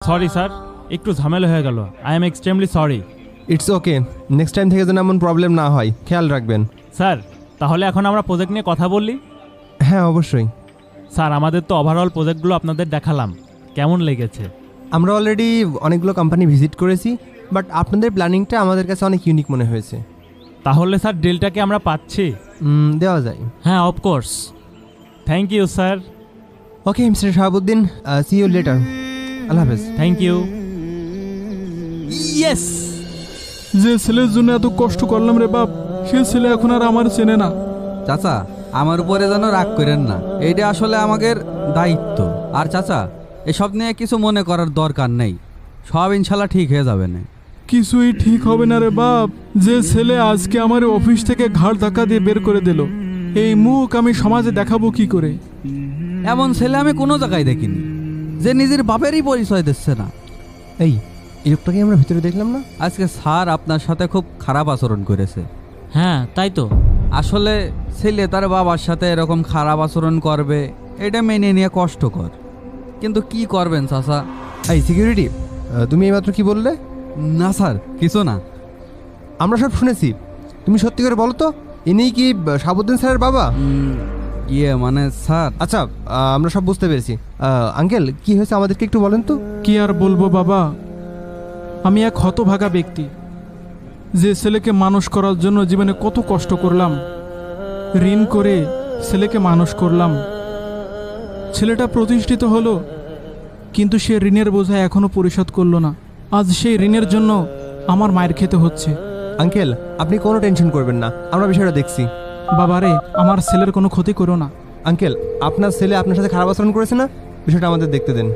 Sorry sir, একটু ঝামেলা হয়ে গেল। I am extremely sorry. It's okay, next time থেকে যেন এমন প্রবলেম না হয় খেয়াল রাখবেন। স্যার, তাহলে এখন আমরা প্রজেক্ট নিয়ে কথা বললি। হ্যাঁ অবশ্যই। স্যার, আমাদের তো ওভারঅল প্রজেক্টগুলো আপনাদের দেখালাম, কেমন লেগেছে? আমরা অলরেডি অনেকগুলো কোম্পানি ভিজিট করেছি, বাট আপনাদের প্ল্যানিংটা আমাদের কাছে অনেক ইউনিক মনে হয়েছে। তাহলে স্যার ডিলটা কি আমরা পাচ্ছি? দেওয়া যায়। হ্যাঁ, of course. Thank you sir. Okay mister Shahabuddin, see you later. আল্লাহ হাফেজ। Thank you. ইয়েস। যে ছেলের জন্য এত কষ্ট করলাম রে বাপ, সে ছেলে এখন আর আমার চেনে না। চাচা, আমার উপরে যেন রাগ করেন না, এইটা আসলে আমাদের দায়িত্ব। আর চাচা, এসব নিয়ে কিছু মনে করার দরকার নেই, সব ইনশাল্লাহ ঠিক হয়ে যাবে না। কিছুই ঠিক হবে না রে বাপ। যে ছেলে আজকে আমার অফিস থেকে ঘাড় ধাক্কা দিয়ে বের করে দিল, এই মুখ আমি সমাজে দেখাবো কি করে? এমন ছেলে আমি কোনো জায়গায় দেখিনি, যে নিজের বাপেরই পরিচয় দিচ্ছে না। এই লোকটাকে আমরা ভিতরে দেখলাম না? আজকে স্যার আপনার সাথে খুব খারাপ আচরণ করেছে। হ্যাঁ তাই তো। আসলে ছেলে তার বাবার সাথে এরকম খারাপ আচরণ করবে, এটা মেনে নিয়ে কষ্টকর, কিন্তু কি করবেন চাচা? এই সিকিউরিটি, তুমি এইমাত্র কি বললে? না স্যার, কিছু না। আমরা সব শুনেছি, তুমি সত্যি করে বলো তো, ইনি কি শাহাবুদ্দিন স্যারের বাবা? মানে স্যার, আচ্ছা, আমরা সব বুঝতে পেরেছি। আঙ্কেল, কি হয়েছে আমাদেরকে একটু বলেন তো। কি আর বলবো বাবা, আমি এক হতভাগা ব্যক্তি, যে ছেলেকে মানুষ করার জন্য জীবনে কত কষ্ট করলাম, ঋণ করে ছেলেকে মানুষ করলাম। ছেলেটা প্রতিষ্ঠিত হলো, কিন্তু সে ঋণের বোঝা এখনো পরিশোধ করলো না। আজ সেই ঋণের জন্য আমার মায়ের খেতে হচ্ছে। আঙ্কেল, আপনি কোনো টেনশন করবেন না, আমরা বিষয়টা দেখছি। বাবারে, আমার ছেলের কোনো ক্ষতি করো না। আঙ্কেল, আপনার ছেলে আপনার সাথে খারাপ আচরণ করেছে না, বিষয়টা আমাদের দেখতে দেন।